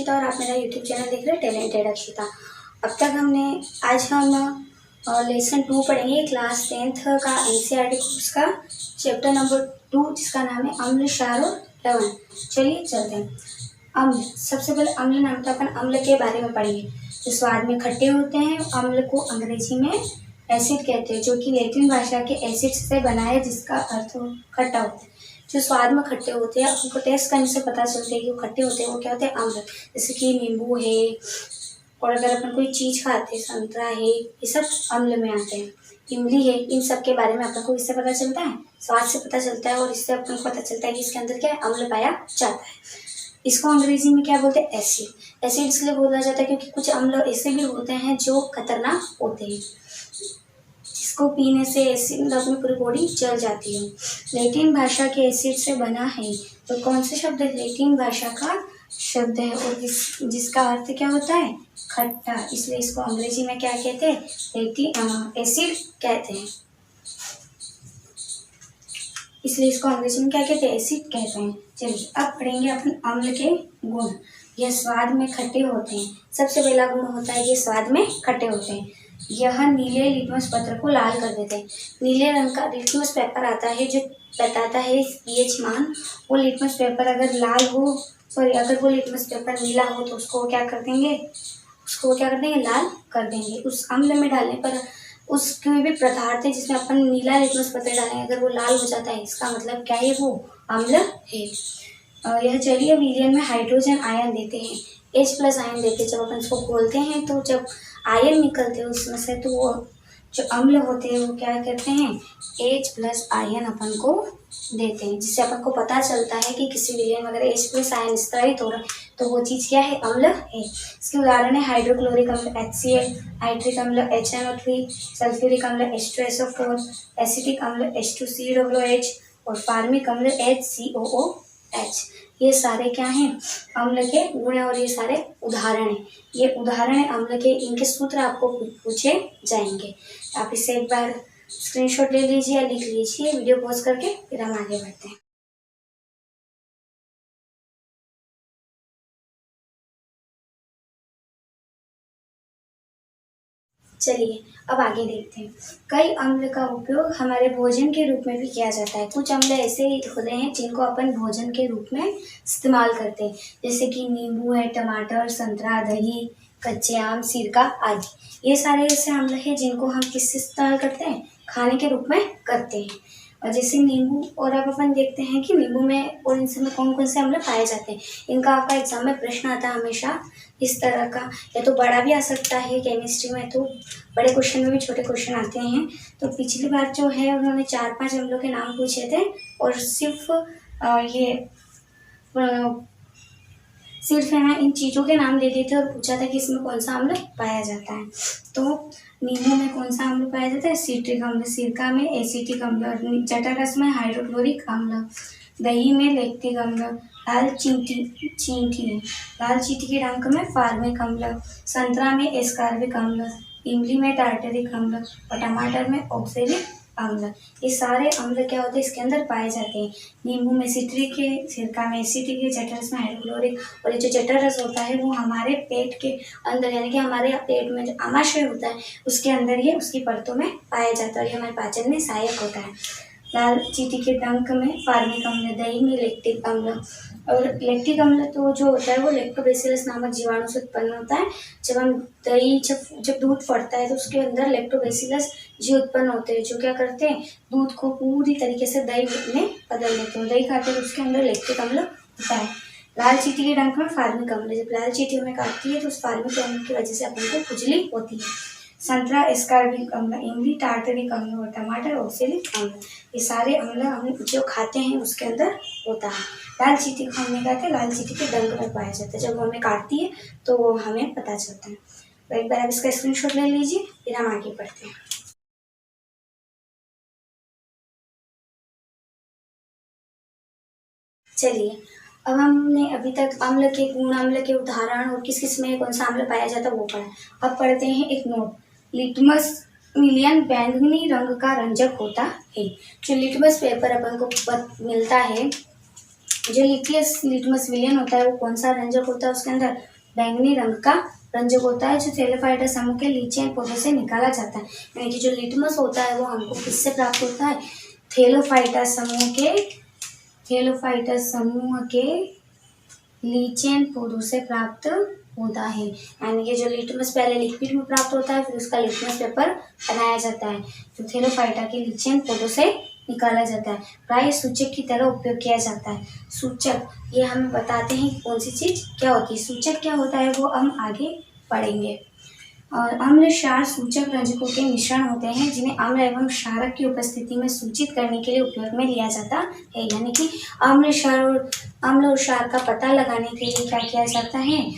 अक्षिता और आप मेरा यूट्यूब चैनल देख रहे हैं टैलेंटेड अक्षिता। अब तक आज हम लेसन 2 पढ़ेंगे क्लास 10th का एनसीईआरटी कोर्स का चैप्टर नंबर 2 जिसका नाम है अम्ल, क्षार और लवण। चलिए चलते हैं। अम्ल, सबसे पहले अम्ल नाम तो अपन अम्ल के बारे में पढ़ेंगे। जो स्वाद में खट्टे होते हैं अम्ल को अंग्रेजी में एसिड कहते हैं, जो कि लैटिन भाषा के एसिड से बना है जिसका अर्थ खट्टा होता है। जो स्वाद में खट्टे होते हैं उनको टेस्ट करने से पता चलता है कि वो खट्टे होते हैं, वो क्या होते हैं अम्ल। जैसे कि नींबू है, और अगर अपन कोई चीज़ खाते हैं, संतरा है, ये सब अम्ल में आते हैं। इमली है, इन सब के बारे में अपन को इससे पता चलता है, स्वाद से पता चलता है, और इससे अपन को पता चलता है कि इसके अंदर क्या है, अम्ल पाया जाता है। इसको अंग्रेजी में क्या बोलते हैं, एसिड। एसिड इसलिए बोला जाता है क्योंकि कुछ अम्ल ऐसे भी होते हैं जो खतरनाक होते हैं, जिसको पीने से एसिड अपनी पूरी बॉडी जल जाती है। लैटिन भाषा के एसिड से बना है, तो कौन से शब्द लैटिन भाषा का शब्द है और जिसका अर्थ क्या होता है, खट्टा, इसलिए इसको अंग्रेजी में क्या कहते हैं, एसिड कहते हैं। इसलिए इसको अंग्रेजी में क्या कहते हैं, एसिड कहते हैं। चलिए अब पढ़ेंगे अपन अम्ल के गुण। यह स्वाद में खट्टे होते हैं। सबसे पहला गुण होता है ये स्वाद में खट्टे होते हैं। यह नीले लिटमस पत्र को लाल कर देते हैं। नीले रंग का लिटमस पेपर आता है जो बताता है पीएच मान। वो लिटमस पेपर अगर अगर वो लिटमस पेपर नीला हो तो उसको क्या कर देंगे, लाल कर देंगे। उस अम्ल में डालने पर उसके भी पदार्थ है जिसमें अपन नीला लिटमस पत्र डालें, अगर वो लाल हो जाता है इसका मतलब क्या है, वो अम्ल है। यह जलीय विलयन में हाइड्रोजन आयन देते हैं, H+ आयन देते हैं। जब अपन इसको खोलते हैं तो जब आयन निकलते हैं उसमें से, तो वो जो अम्ल होते हैं वो क्या करते हैं, H+ आयन अपन को देते हैं, जिससे अपन को पता चलता है कि किसी विलयन में अगर H+ आयन स्थित हो रहा है तो वो चीज़ क्या है, अम्ल है। इसके उदाहरण है हाइड्रोक्लोरिक अम्ल HCl, नाइट्रिक अम्ल HNO3, सल्फ्यूरिक अम्ल H2SO4, एसिटिक अम्ल H2COOH और फार्मिक अम्ल HCOOH। ये सारे क्या हैं, अम्ल के गुण और ये सारे उदाहरण हैं। ये उदाहरण है अम्ल के, इनके सूत्र आपको पूछे जाएंगे। आप इसे एक बार स्क्रीनशॉट ले लीजिए या लिख लीजिए, वीडियो पॉज करके, फिर हम आगे बढ़ते हैं। चलिए अब आगे देखते हैं। कई अम्ल का उपयोग हमारे भोजन के रूप में भी किया जाता है। कुछ अम्ल ऐसे होते हैं जिनको अपन भोजन के रूप में इस्तेमाल करते हैं, जैसे कि नींबू है, टमाटर, संतरा, दही, कच्चे आम, सिरका आदि। ये सारे ऐसे अम्ल हैं जिनको हम किससे इस्तेमाल करते हैं, खाने के रूप में करते हैं। और जैसे नींबू, और अब अपन देखते हैं कि नींबू में और इन सब में कौन कौन से अम्ल पाए जाते हैं। इनका आपका एग्जाम में प्रश्न आता है हमेशा इस तरह का, या तो बड़ा भी आ सकता है, केमिस्ट्री में तो बड़े क्वेश्चन में भी छोटे क्वेश्चन आते हैं। तो पिछली बार जो है उन्होंने 4-5 अम्लों के नाम पूछे थे, और सिर्फ है ना इन चीज़ों के नाम दे दिए थे और पूछा था कि इसमें कौन सा अम्ल पाया जाता है। तो नींबू में कौन सा अम्ल पाया जाता है, सिट्रिक अम्ल, सिरका में एसिटिक अम्ल, जटारस में हाइड्रोक्लोरिक अम्ल, दही में लैक्टिक अम्ल, लाल चींटी के रंग में फार्मिक अम्ल, संतरा में एस्कार्बिक अम्ल, इमली में टार्टरिक अम्ल और टमाटर में ऑक्सैलिक अम्ल। ये सारे अम्ल क्या होते हैं, इसके अंदर पाए जाते हैं। नींबू में सिट्रिक है, सिरका में एसिटिक है, जठरस में हाइड्रोक्लोरिक, और ये जो जठरस होता है वो हमारे पेट के अंदर, यानी कि हमारे पेट में जो आमाशय होता है उसके अंदर ये उसकी परतों में पाया जाता है, और ये हमारे पाचन में सहायक होता है। लाल चींटी के डंक में फार्मिक अम्ल, दही में लैक्टिक अम्ल, और लैक्टिक अम्ल तो जो होता है वो लैक्टोबैसिलस नामक जीवाणु से उत्पन्न होता है। जब दूध फटता है तो उसके अंदर लैक्टोबैसिलस जीव उत्पन्न होते हैं, जो क्या करते हैं, दूध को पूरी तरीके से दही में बदल देते हैं। दही खाते हैं तो उसके अंदर लैक्टिक अम्ल होता है। लाल चींटी के डंक में फार्मिक अम्ल, जब लाल चींटी हमें काटती है तो उस फार्मिक अम्ल की वजह से अपन को खुजली होती है। संतरा एस्कार्बिक अम्ल, इमली टार्टरिक अम्ल और टमाटर ऑक्सैलिक अम्ल। ये सारे अम्ल हम जो खाते हैं उसके अंदर होता है। लाल चींटी को हमने कहते हैं, लाल चींटी के डंक में पाया जाता है, जब हमें काटती है तो वो हमें पता चलता है। तो एक बार आप इसका स्क्रीनशॉट ले लीजिए, फिर हम आगे बढ़ते हैं। चलिए अब हमने अभी तक अम्ल के गुण, अम्ल के उदाहरण और किस किस में कौन सा अम्ल पाया जाता है वो पढ़ा। अब पढ़ते हैं एक नोट। लिटमस विलयन बैंगनी रंग का रंजक होता है। जो लिटमस पेपर अपन को मिलता है, जो लिटमस विलयन होता है वो कौन सा रंजक होता है उसके अंदर, बैंगनी रंग का रंजक होता है जो थैलेफाइटा समूह के लीचियन पौधों से निकाला जाता है। यानी कि जो लिटमस होता है वो हमको किससे प्राप्त होता है? थैलेफाइटा समूह के लीचियन पौधों से प्राप्त होता है। यानी कि जो लिटमस पहले लिक्विड में प्राप्त होता है, फिर उसका लिटमस पेपर बनाया जाता है जो थैलेफाइटा के लीचियन पौधों से निकाला जाता है। प्राय सूचक की तरह उपयोग किया जाता है। सूचक ये हमें बताते हैं कौन सी चीज क्या होती है। सूचक क्या होता है वो हम आगे पढ़ेंगे। और अम्ल क्षार सूचक रंजकों के मिश्रण होते हैं जिन्हें अम्ल एवं क्षारक की उपस्थिति में सूचित करने के लिए उपयोग में लिया जाता है। यानी कि अम्ल और क्षार का पता लगाने के लिए क्या किया जाता है?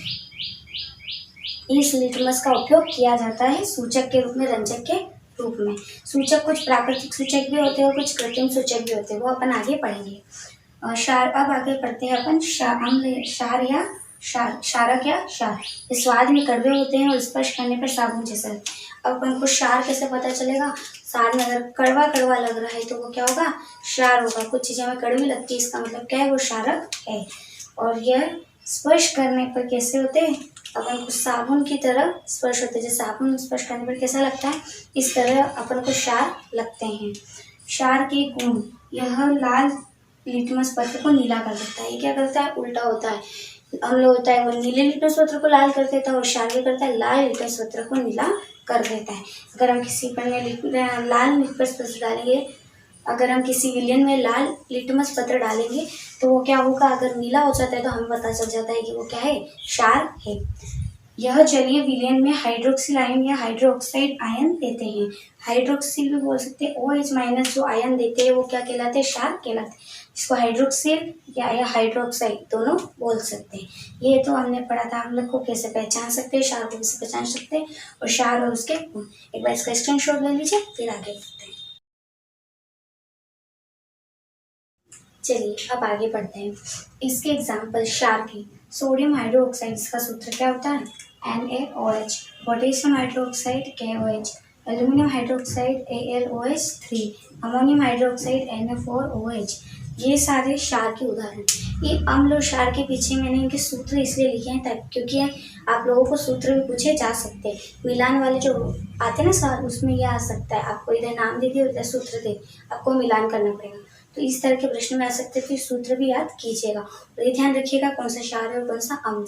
इस लिटमस का उपयोग किया जाता है सूचक के रूप में, रंजक के रूप में। सूचक कुछ प्राकृतिक सूचक भी होते हैं और कुछ कृत्रिम सूचक भी होते हैं, वो अपन आगे पढ़ेंगे। क्षार अब आगे पढ़ते हैं अपन। क्षारक या क्षार ये स्वाद में कड़वे होते हैं और स्पर्श करने पर साबुन जैसा। अब अपन को क्षार कैसे पता चलेगा? स्वाद में अगर कड़वा कड़वा लग रहा है तो वो क्या होगा? क्षार होगा। कुछ चीजें हमें कड़वी लगती है, इसका मतलब क्या है? वो क्षारक है। और यह स्पर्श करने पर कैसे होते हैं? अपन को साबुन की तरह स्पर्श होते हैं। जैसे साबुन स्पर्श करने पर कैसा लगता है, इस तरह अपन को क्षार लगते हैं। क्षार के गुण, यह लाल लिटमस पत्र को नीला कर देता है। ये क्या करता है? उल्टा होता है। अम्ल होता है वो नीले लिटमस पत्र को लाल कर देता है और क्षार क्या करता है? लाल लिटमस पत्र को नीला कर देता है। अगर हम किसी पर में लाल लिटमस पत्र डालेंगे, अगर हम किसी विलयन में लाल लिटमस पत्र डालेंगे तो वो क्या होगा? अगर नीला हो जाता है तो हमें पता चल जाता है कि वो क्या है? क्षार है। यह जलीय विलयन में हाइड्रोक्सिल आयन या हाइड्रोक्साइड आयन देते हैं। हाइड्रोक्सिल भी बोल सकते हैं। OH माइनस जो आयन देते हैं वो क्या कहलाते हैं? क्षार कहलाते हैं। इसको हाइड्रोक्सिल या हाइड्रोक्साइड दोनों बोल सकते हैं। ये तो हमने पढ़ा था अम्ल को कैसे पहचान सकते हैं, क्षार को कैसे पहचान सकते हैं और क्षार और उसके गुण। एक बार इसका स्क्रीनशॉट ले लीजिए, फिर आगे बढ़ते हैं। चलिए अब आगे बढ़ते हैं। इसके एग्जाम्पल क्षार के, सोडियम हाइड्रोक्साइड, इसका सूत्र क्या होता है? NaOH। Potassium hydroxide KOH। Aluminium hydroxide AlOH3। Ammonium hydroxide Na4OH। ये सारे क्षार के उदाहरण। ये अम्ल और क्षार के पीछे मैंने इनके सूत्र इसलिए लिखे हैं ताकि, क्योंकि आप लोगों को सूत्र भी पूछे जा सकते हैं। मिलान वाले जो आते हैं ना सवाल, उसमें ये आ सकता है। आपको इधर नाम दे दिया, उधर सूत्र दे, आपको मिलान करना पड़ेगा। तो इस तरह के प्रश्न में आ सकते हैं, तो सूत्र भी याद कीजिएगा और ये ध्यान रखिएगा कौन सा क्षार है और कौन सा अम्ल।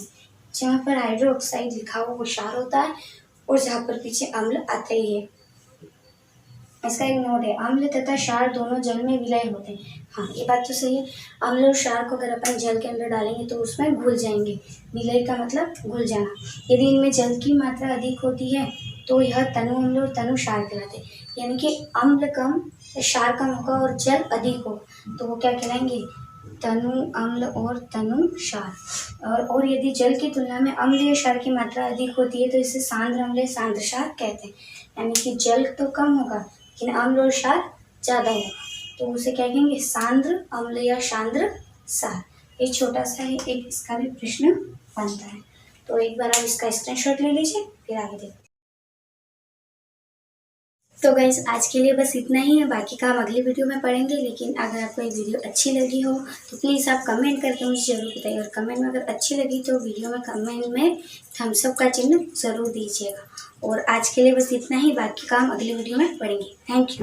जहाँ पर हाइड्रोक्साइड लिखा हो वो क्षार होता है और जहाँ पर पीछे अम्ल आता ही है। इसका एक नोट है, अम्ल तथा क्षार दोनों जल में विलय होते हैं। हाँ, ये बात तो सही है। अम्ल और क्षार को अगर अपन जल के अंदर डालेंगे तो उसमें घुल जाएंगे। विलय का मतलब घुल जाना। यदि इनमें जल की मात्रा अधिक होती है तो यह तनु अम्ल और तनु क्षार कहलाते हैं। यानी कि अम्ल कम, क्षार कम होगा और जल अधिक हो तो वो क्या कहलाएंगे? तनु अम्ल और तनु क्षार। और यदि जल की तुलना में अम्ल या क्षार की मात्रा अधिक होती है तो इसे सांद्र अम्ल या सांद्र क्षार कहते हैं। यानी कि जल तो कम होगा लेकिन अम्ल और क्षार ज़्यादा होगा तो उसे क्या कहेंगे? सांद्र अम्ल या सांद्र क्षार। ये छोटा सा है, एक इसका भी प्रश्न बनता है। तो एक बार आप इसका स्क्रीनशॉट ले लीजिए, फिर आगे देखते हैं। तो गाइस आज के लिए बस इतना ही है, बाकी का हम अगली वीडियो में पढ़ेंगे। लेकिन अगर आपको ये वीडियो अच्छी लगी हो तो प्लीज़ आप कमेंट करके मुझे ज़रूर बताइए। और कमेंट में अगर अच्छी लगी तो वीडियो में कमेंट में थम्स अप का चिन्ह ज़रूर दीजिएगा। और आज के लिए बस इतना ही, बाकी का हम अगली वीडियो में पढ़ेंगे। Thank you.